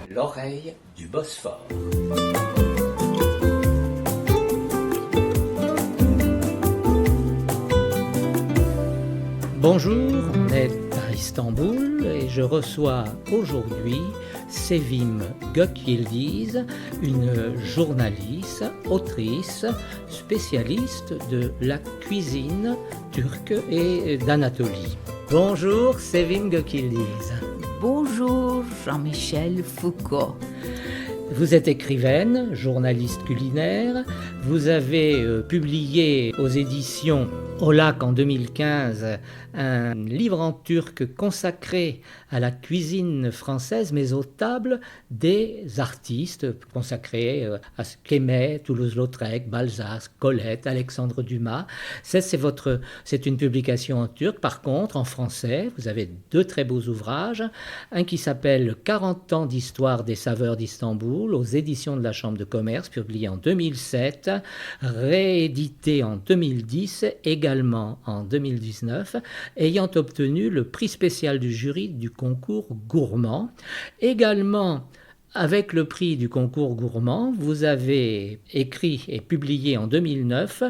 L'oreille du Bosphore. Bonjour, on est à Istanbul et je reçois aujourd'hui Sevim Gökyildiz, une journaliste, autrice, spécialiste de la cuisine turque et d'Anatolie. Bonjour Sevim Gökyildiz. Bonjour Jean-Michel Foucault. Vous êtes écrivaine, journaliste culinaire. Vous avez publié aux éditions Olak en 2015 un livre en turc consacré à la cuisine française, mais aux tables des artistes, consacré à Kémé, Toulouse-Lautrec, Balzac, Colette, Alexandre Dumas. C'est une publication en turc. Par contre, en français, vous avez deux très beaux ouvrages. Un qui s'appelle 40 ans d'histoire des saveurs d'Istanbul, aux éditions de la Chambre de commerce, publié en 2007, réédité en 2010, également en 2019, ayant obtenu le prix spécial du jury du concours gourmand. Également, avec le prix du concours gourmand, vous avez écrit et publié en 2009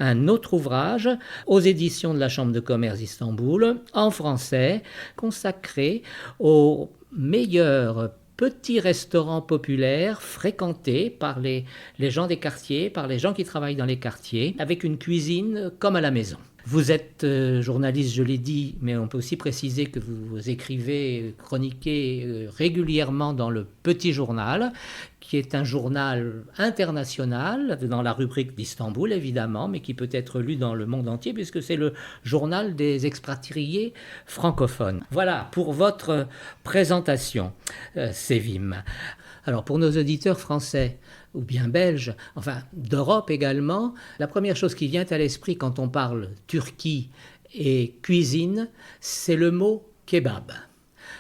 un autre ouvrage aux éditions de la Chambre de commerce d'Istanbul, en français, consacré aux meilleurs petits restaurants populaires fréquentés par les gens des quartiers, par les gens qui travaillent dans les quartiers, avec une cuisine comme à la maison. Vous êtes journaliste, je l'ai dit, mais on peut aussi préciser que vous écrivez, chroniquez régulièrement dans le Petit Journal, qui est un journal international, dans la rubrique d'Istanbul évidemment, mais qui peut être lu dans le monde entier, puisque c'est le journal des expatriés francophones. Voilà pour votre présentation, Sevim. Alors pour nos auditeurs français, ou bien belges, enfin d'Europe également, la première chose qui vient à l'esprit quand on parle Turquie et cuisine, c'est le mot kebab.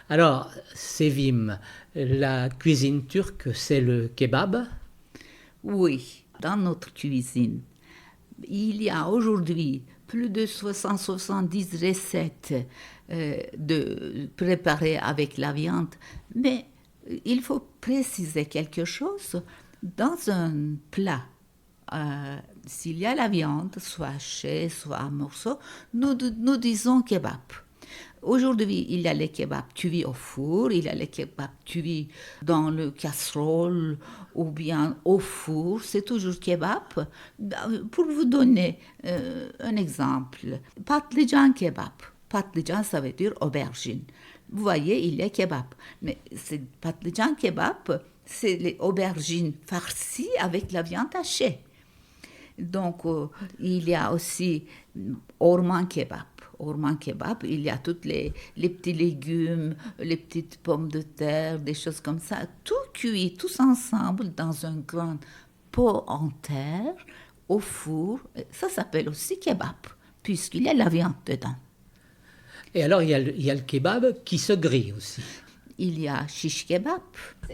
Alors, Sevim, la cuisine turque, c'est le kebab ? Oui, dans notre cuisine, il y a aujourd'hui plus de 670 recettes préparées avec la viande, mais il faut préciser quelque chose. Dans un plat, s'il y a la viande, soit hachée, soit en morceaux, nous disons kebab. Aujourd'hui, il y a les kebabs cuits au four, il y a les kebabs cuits dans le casserole ou bien au four, c'est toujours kebab. Pour vous donner un exemple, patlıcan kebab. Patlıcan, ça veut dire aubergine. Vous voyez, il y a kebab. Mais c'est patlıcan kebab, c'est les aubergines farcies avec la viande hachée. Donc, il y a aussi orman kebab. Orman kebab, il y a tous les petits légumes, les petites pommes de terre, des choses comme ça, tout cuit, tous ensemble dans un grand pot en terre, au four. Ça s'appelle aussi kebab, puisqu'il y a la viande dedans. Et alors, il y a le kebab qui se grille aussi. Il y a shish kebab.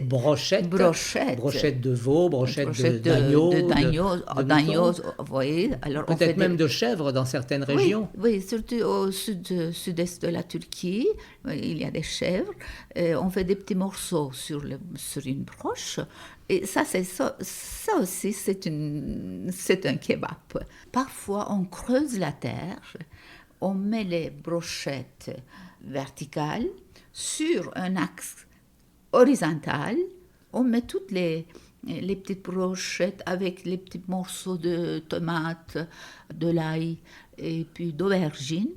Brochette de veau, brochette d'agneau, de vous voyez. Alors peut-être même de chèvre dans certaines régions. Oui, surtout au sud-est de la Turquie, il y a des chèvres. On fait des petits morceaux sur une broche. Et ça aussi, c'est un kebab. Parfois, on creuse la terre, on met les brochettes verticales sur un axe horizontal, on met toutes les petites brochettes avec les petits morceaux de tomates, de l'ail et puis d'aubergine.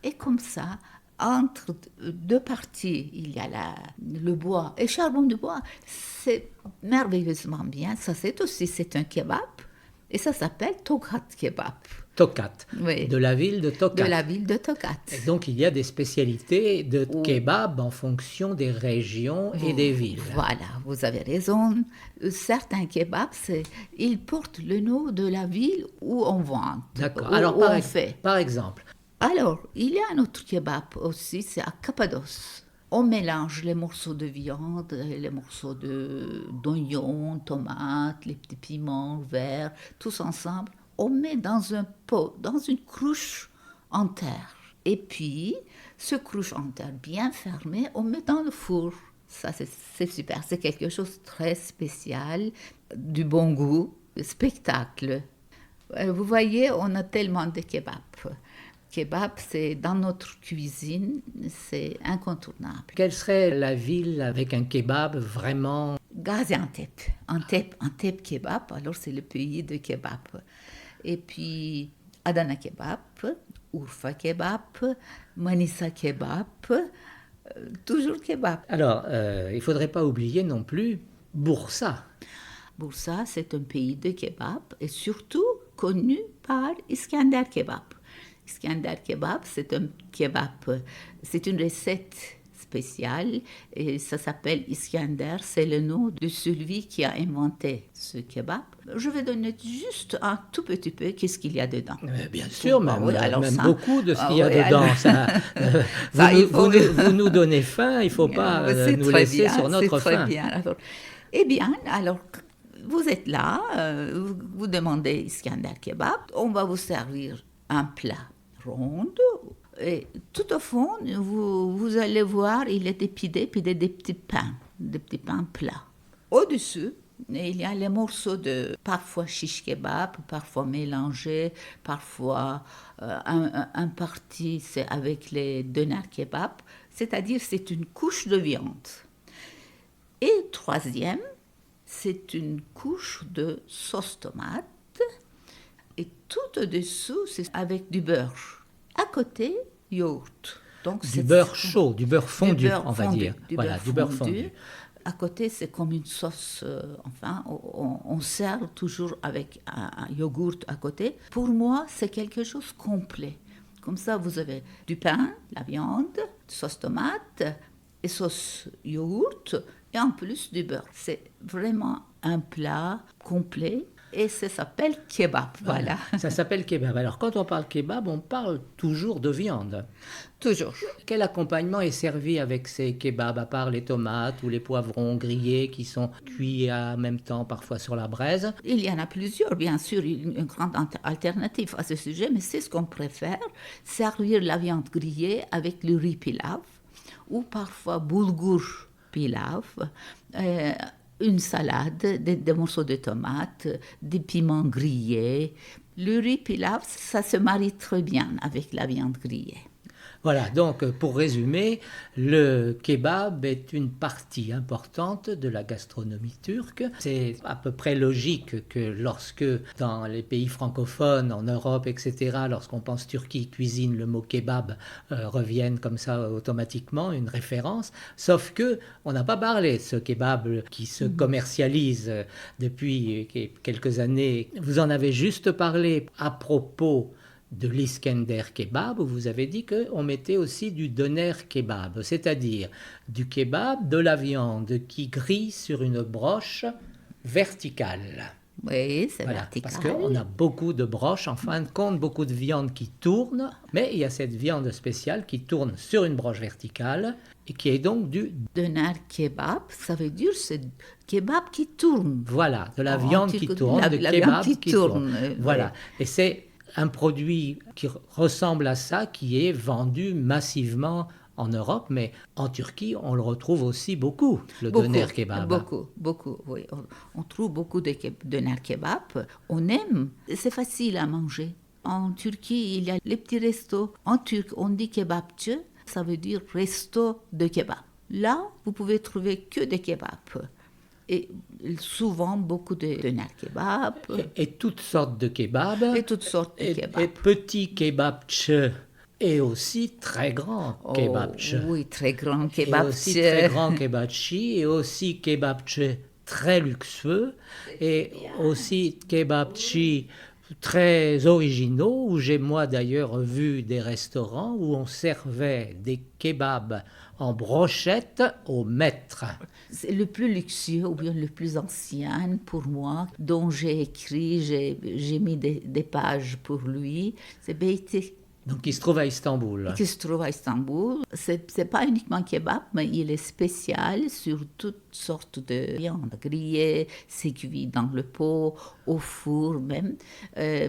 Et comme ça, entre deux parties, il y a le bois et le charbon de bois. C'est merveilleusement bien. Ça, c'est un kebab. Et ça s'appelle Tokat kebab. Tokat, oui. De la ville de Tokat. De la ville de Tokat. Et donc, il y a des spécialités de kebab en fonction des régions et des villes. Voilà, vous avez raison. Certains kebabs, ils portent le nom de la ville où on vend. D'accord. Alors, par exemple. Alors, il y a un autre kebab aussi, c'est à Cappadoce. On mélange les morceaux de viande, les morceaux d'oignons, tomates, les petits piments verts, tous ensemble. On met dans un pot, dans une cruche en terre. Et puis, se couche en terre bien fermée, on met dans le four. Ça, c'est super. C'est quelque chose de très spécial, du bon goût, spectacle. Vous voyez, on a tellement de kebabs. Kebab, c'est dans notre cuisine, c'est incontournable. Quelle serait la ville avec un kebab vraiment... Gaziantep. Antep kebab, alors c'est le pays de kebab. Et puis Adana kebab, Urfa kebab, Manisa kebab, toujours kebab. Alors, il ne faudrait pas oublier non plus Bursa. Bursa, c'est un pays de kebab et surtout connu par Iskender kebab. Iskender kebab, c'est un kebab, c'est une recette spéciale et ça s'appelle Iskender, c'est le nom de celui qui a inventé ce kebab. Je vais donner juste un tout petit peu qu'est-ce qu'il y a dedans. Bien sûr, même, oui, alors même ça, beaucoup de ce qu'il y a oui, dedans. alors, Ça, vous nous donnez faim, il ne faut pas nous laisser bien, sur notre c'est très faim. bien. Alors, eh bien, alors, vous êtes là, vous demandez Iskender kebab, on va vous servir un plat rond. Et tout au fond, vous allez voir, il est épidé des petits pains plats. Au-dessus, il y a les morceaux de parfois shish kebab, parfois mélangés, parfois un parti c'est avec les doner kebab, c'est-à-dire c'est une couche de viande. Et troisième, c'est une couche de sauce tomate. Et tout au-dessous, c'est avec du beurre. À côté, yaourt. Donc, Du beurre chaud, du beurre fondu, on va fondu, dire. Voilà, du beurre fondu. À côté, c'est comme une sauce, on sert toujours avec un yogourt à côté. Pour moi, c'est quelque chose de complet. Comme ça, vous avez du pain, la viande, sauce tomate et sauce yaourt et en plus du beurre. C'est vraiment un plat complet. Et ça s'appelle kebab, voilà. Ça s'appelle kebab. Alors, quand on parle kebab, on parle toujours de viande. Toujours. Quel accompagnement est servi avec ces kebabs, à part les tomates ou les poivrons grillés qui sont cuits en même temps, parfois sur la braise? Il y en a plusieurs, bien sûr, une grande alternative à ce sujet, mais c'est ce qu'on préfère, servir la viande grillée avec le riz pilav, ou parfois boulgour pilav, une salade, des morceaux de tomates, des piments grillés. Le riz pilav, ça se marie très bien avec la viande grillée. Voilà, donc pour résumer, le kebab est une partie importante de la gastronomie turque. C'est à peu près logique que lorsque dans les pays francophones, en Europe, etc., lorsqu'on pense Turquie, cuisine, le mot kebab revienne comme ça automatiquement, une référence. Sauf que on n'a pas parlé de ce kebab qui se commercialise depuis quelques années. Vous en avez juste parlé à propos de l'Iskender kebab, où vous avez dit qu'on mettait aussi du doner kebab, c'est-à-dire du kebab, de la viande qui grille sur une broche verticale. Oui, c'est Voilà, vertical. parce qu'on a beaucoup de broches, en fin de compte, beaucoup de viande qui tourne, mais il y a cette viande spéciale qui tourne sur une broche verticale et qui est donc du... Doner kebab, ça veut dire c'est kebab qui tourne. Voilà, de la viande qui tourne, la de viande kebab qui qui tourne, tourne. Voilà, et c'est un produit qui ressemble à ça, qui est vendu massivement en Europe, mais en Turquie, on le retrouve aussi beaucoup, le doner kebab. Beaucoup, oui. On trouve beaucoup de doner kebab. On aime, c'est facile à manger. En Turquie, il y a les petits restos. En turc, on dit kebapçı, ça veut dire resto de kebab. Là, vous pouvez trouver que des kebabs. Et souvent beaucoup de doner kebab. Et toutes sortes de kebabs. Et toutes sortes de kebabs. Et petit kebabçı et aussi très grand kebabçı. Oui, très grand Et kebabçı. aussi très grand kebabçı et aussi kebabçı très luxueux et aussi kebabçı très originaux où j'ai moi d'ailleurs vu des restaurants où on servait des kebabs en brochette au mètre. C'est le plus luxueux ou bien le plus ancien pour moi, dont j'ai écrit, j'ai mis des pages pour lui. C'est Beyti. Donc il se trouve à Istanbul. Qui se trouve à Istanbul. C'est pas uniquement kebab, mais il est spécial sur toutes sortes de viande grillée, c'est cuit dans le pot, au four même.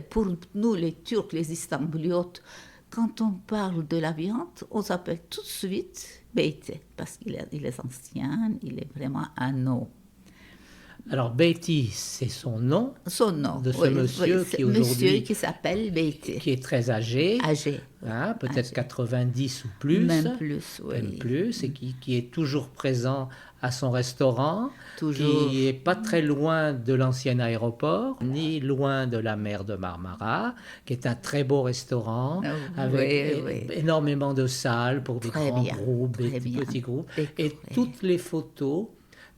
Pour nous, les Turcs, les Istanbuliotes, Quand on parle de la viande, on s'appelle tout de suite Beite, parce qu'il est ancien, il est vraiment un nom. Alors, Beatty, c'est son nom Son nom, de ce monsieur qui aujourd'hui monsieur qui s'appelle Beite, qui est très âgé, âgé. hein, peut-être Âgé. 90 ou plus, Même plus, oui. même plus, et qui est toujours présent à son restaurant, Toujours. qui est pas très loin de l'ancien aéroport, ni loin de la mer de Marmara, qui est un très beau restaurant, avec Oui, oui. énormément de salles pour des Très grands bien, groupes, des très bien. petits groupes, et Décoré. toutes les photos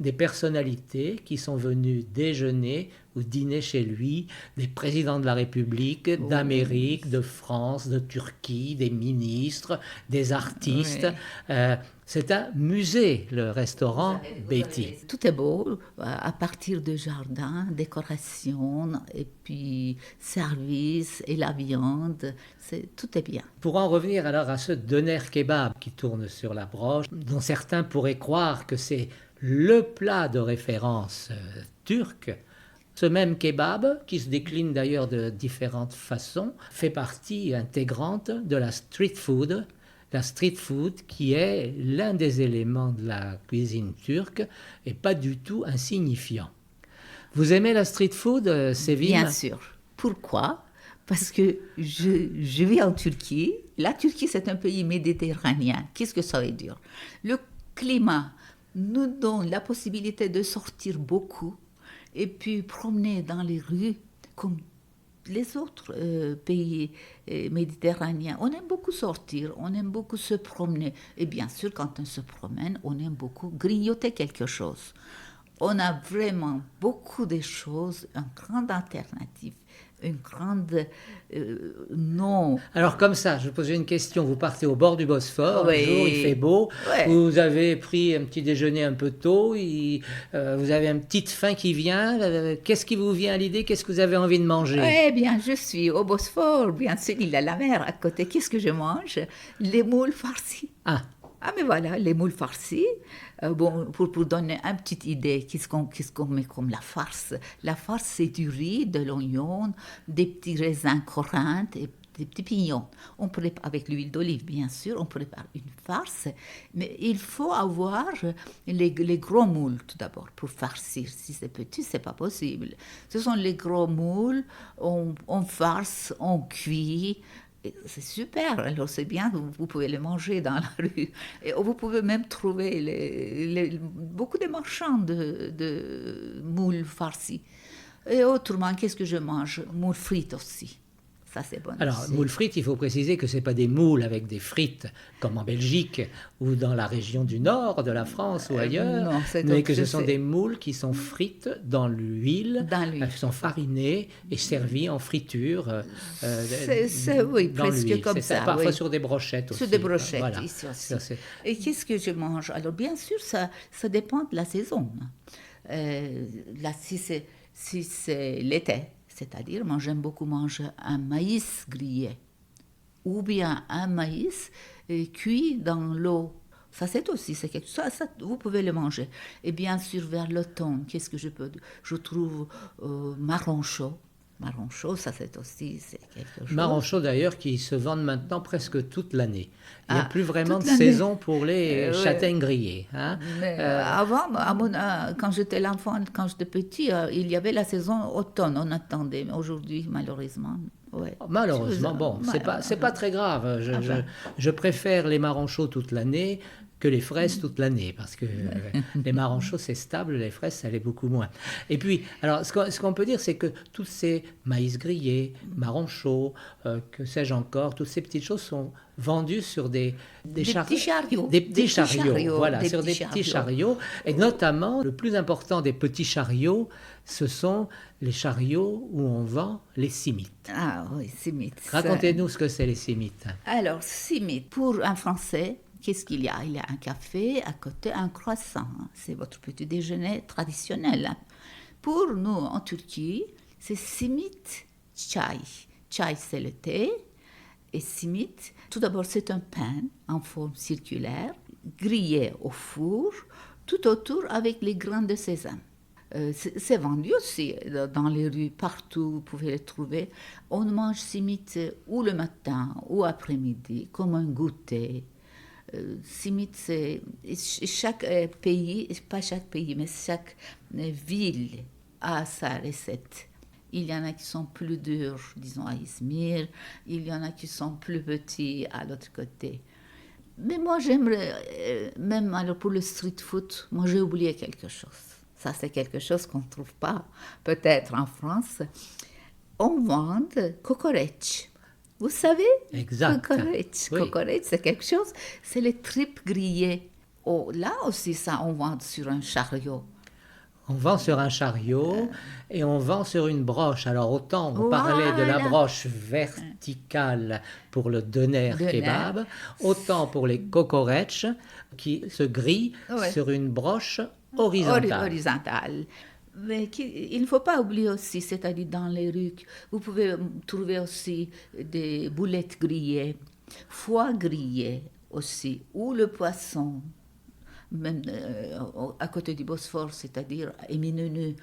des personnalités qui sont venues déjeuner ou dîner chez lui, des présidents de la République, d'Amérique, de France, de Turquie, des ministres, des artistes. Oui. C'est un musée, le restaurant Beatty. Tout est beau, à partir de jardin, décoration, et puis service et la viande, tout est bien. Pour en revenir alors à ce doner kebab qui tourne sur la broche, dont certains pourraient croire que c'est le plat de référence turc, ce même kebab, qui se décline d'ailleurs de différentes façons, fait partie intégrante de la street food. La street food qui est l'un des éléments de la cuisine turque et pas du tout insignifiant. Vous aimez la street food, Sevim ? Bien sûr. Pourquoi ? Parce que je vis en Turquie. La Turquie, c'est un pays méditerranéen. Qu'est-ce que ça veut dire ? Le climat nous donne la possibilité de sortir beaucoup et puis promener dans les rues comme les autres pays méditerranéens. On aime beaucoup sortir, on aime beaucoup se promener. Et bien sûr, quand on se promène, on aime beaucoup grignoter quelque chose. On a vraiment beaucoup de choses, une grande alternative, une grande non. Alors comme ça, je pose une question. Vous partez au bord du Bosphore, Oui. un jour il fait beau, Ouais. vous avez pris un petit déjeuner un peu tôt, vous avez une petite faim qui vient. Qu'est-ce qui vous vient à l'idée ? Qu'est-ce que vous avez envie de manger ? Eh bien, je suis au Bosphore, bien sûr, il y a la mer à côté. Qu'est-ce que je mange ? Les moules farcis. Ah, Ah, mais voilà, les moules farcis. Bon, pour donner une petite idée, qu'est-ce qu'on met comme la farce ? La farce, c'est du riz, de l'oignon, des petits raisins corinthes et des petits pignons. On prépare avec l'huile d'olive, bien sûr, on prépare une farce, mais il faut avoir les gros moules tout d'abord pour farcir. Si c'est petit, c'est pas possible. Ce sont les gros moules, on farce, on cuit. Et c'est super, alors c'est bien, vous pouvez les manger dans la rue. Et vous pouvez même trouver beaucoup de marchands de moules farcis. Et autrement, qu'est-ce que je mange ? Moules frites aussi. Ça, c'est bon. alors aussi. moules frites, il faut préciser que ce n'est pas des moules avec des frites comme en Belgique ou dans la région du nord de la France ou ailleurs, non, c'est mais autre que ce chose, sont c'est- des moules qui sont frites dans l'huile, Dans l'huile. qui sont farinées et servies en friture Oui, dans presque l'huile. comme C'est ça, parfois oui. sur des brochettes aussi. Sur des brochettes, Voilà. ici aussi. Ça, c'est- Et qu'est-ce que je mange ? Alors, bien sûr, ça dépend de la saison. Là, si c'est l'été, c'est-à-dire, moi, j'aime beaucoup manger un maïs grillé ou bien un maïs cuit dans l'eau. Ça, c'est aussi, c'est quelque chose, ça, vous pouvez le manger. Et bien sûr, vers l'automne, qu'est-ce que je trouve marron chaud. Marron chaud, ça, c'est quelque chose. Marron chaud d'ailleurs qui se vendent maintenant presque toute l'année. Il n'y a Ah, plus vraiment de toute l'année. saison pour les Ouais. châtaignes grillées. Hein. Mais avant, quand j'étais l'enfant, quand j'étais petit, il y avait la saison automne, on attendait. Mais aujourd'hui, malheureusement, ouais. Malheureusement, bon, c'est pas très grave. Je préfère les marrons chauds toute l'année que les fraises toute l'année, parce que les marrons chauds, c'est stable, les fraises, ça l'est beaucoup moins. Et puis, alors, ce qu'on peut dire, c'est que tous ces maïs grillés, marrons chauds, que sais-je encore, toutes ces petites choses sont vendues sur des petits chariots. Des petits chariots, voilà, des sur des petits chariots. Et notamment, le plus important des petits chariots, ce sont les chariots où on vend les simites. Ah oui, simite. Racontez-nous ce que c'est les simites. Alors, simite, pour un Français, qu'est-ce qu'il y a ? Il y a un café, à côté un croissant. C'est votre petit déjeuner traditionnel. Pour nous, en Turquie, c'est simit çay. Çay, c'est le thé. Et simit, tout d'abord, c'est un pain en forme circulaire, grillé au four, tout autour avec les grains de sésame. C'est vendu aussi dans les rues, partout, vous pouvez les trouver. On mange simit ou le matin ou après-midi, comme un goûter. Simit, chaque pays, pas chaque pays, mais chaque ville a sa recette. Il y en a qui sont plus durs, disons à Izmir, il y en a qui sont plus petits à l'autre côté. Mais moi, j'aimerais, même alors pour le street food, moi j'ai oublié quelque chose. Ça, c'est quelque chose qu'on ne trouve pas peut-être en France. On vend kokoreç. Vous savez? Exact. Kokoreç. Oui. Kokoreç, c'est quelque chose, c'est les tripes grillées. Oh, là aussi, ça, on vend sur un chariot. On vend sur un chariot et on vend sur une broche. Alors autant on parlait de la Voilà. broche verticale pour le doner Doner. kebab, autant pour les kokoreç qui se grillent Ouais. sur une broche horizontale. Horizontale. Mais il ne faut pas oublier aussi, c'est-à-dire dans les rues, vous pouvez trouver aussi des boulettes grillées, foie grillé aussi, ou le poisson, même à côté du Bosphore, c'est-à-dire à Éminenu.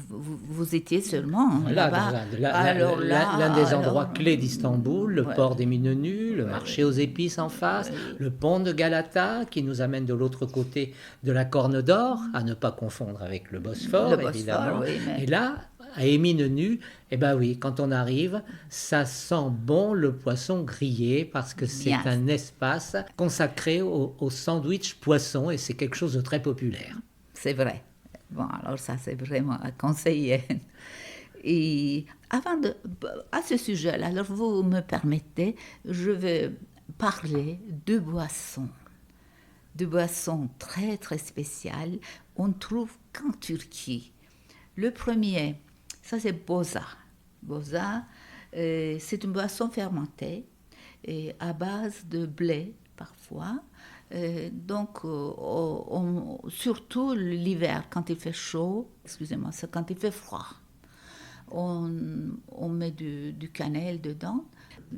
Vous étiez seulement Voilà, là-bas. dans l'un des endroits clés d'Istanbul, le ouais. port d'Eminönü, le marché aux épices en face, le pont de Galata qui nous amène de l'autre côté de la Corne d'Or, à ne pas confondre avec le Bosphore, Le Bosphore, évidemment. oui, mais- Et là, à Eminönü, eh ben oui, quand on arrive, ça sent bon le poisson grillé parce que c'est Bien. un espace consacré au sandwich poisson et c'est quelque chose de très populaire. C'est vrai. Bon, alors ça, c'est vraiment à conseiller. Et à ce sujet-là, alors vous me permettez, je vais parler de boissons. De boissons très, très spéciales. On trouve qu'en Turquie. Le premier, ça c'est boza. Boza, c'est une boisson fermentée et à base de blé, parfois. Surtout l'hiver, quand il fait chaud, excusez-moi, c'est quand il fait froid, on met du cannelle dedans.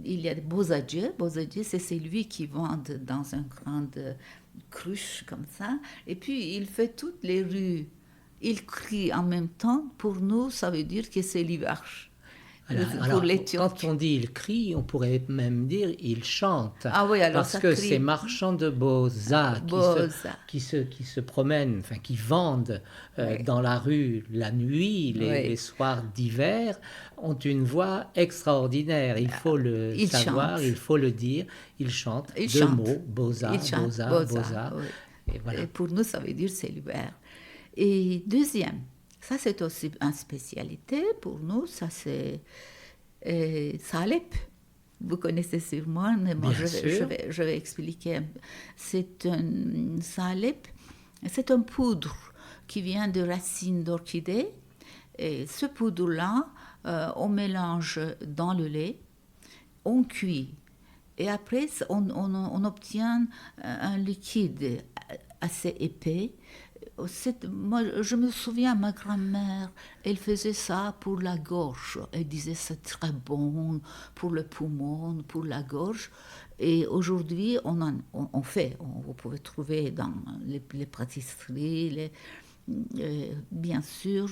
Il y a des bozacı. Bozacı, c'est celui qui vend dans une grande cruche comme ça. Et puis, il fait toutes les rues. Il crie en même temps. Pour nous, ça veut dire que c'est l'hiver. Alors, les Turcs. quand on dit il crie, on pourrait même dire il chante. Ah oui, alors parce ça que crie. ces marchands de boza Boza. qui se promènent, enfin qui vendent Oui. dans la rue la nuit, Oui. les soirs d'hiver, ont une voix extraordinaire. Il faut le Ils savoir, chantent. il faut le dire. Ils chantent Ils deux chantent. mots, boza, Ils chantent boza, boza, boza. oui. Et voilà. Et pour nous, ça veut dire c'est l'hiver. Et deuxième, ça c'est aussi une spécialité pour nous, ça c'est salep. Vous connaissez sûrement, mais moi Bien sûr. je vais expliquer. C'est un salep, c'est un poudre qui vient de racines d'orchidée. Et ce poudre-là, on mélange dans le lait, on cuit. Et après, on obtient un liquide assez épais. Moi, je me souviens, ma grand-mère, elle faisait ça pour la gorge. Elle disait c'est très bon pour le poumon, pour la gorge. Et aujourd'hui, on fait. Vous pouvez trouver dans les pâtisseries, bien sûr,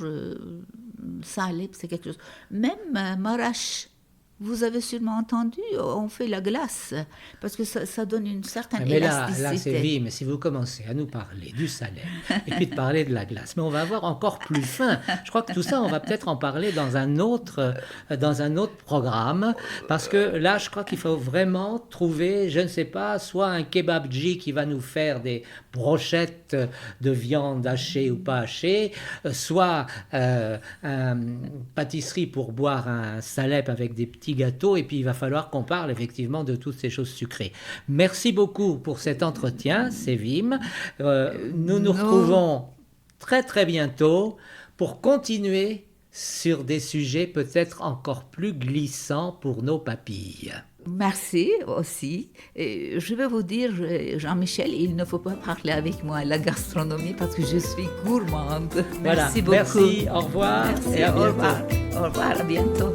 salep, c'est quelque chose. Même Maraş. Vous avez sûrement entendu, on fait la glace, parce que ça donne une certaine Mais là, élasticité. c'est vie, mais si vous commencez à nous parler du salep et puis de parler de la glace, mais on va avoir encore plus faim. Je crois que tout ça, on va peut-être en parler dans un autre programme, parce que là, je crois qu'il faut vraiment trouver, je ne sais pas, soit un kebabji qui va nous faire des brochettes de viande hachée ou pas hachée, soit une pâtisserie pour boire un salep avec des petits gâteaux, et puis il va falloir qu'on parle effectivement de toutes ces choses sucrées. Merci beaucoup pour cet entretien, Sevim. Nous nous retrouvons très très bientôt pour continuer sur des sujets peut-être encore plus glissants pour nos papilles. Merci aussi. Et je vais vous dire, Jean-Michel, il ne faut pas parler avec moi à la gastronomie parce que je suis gourmande. Voilà. Merci beaucoup. Merci, au revoir Merci, et à au bientôt. revoir. Au revoir, à bientôt.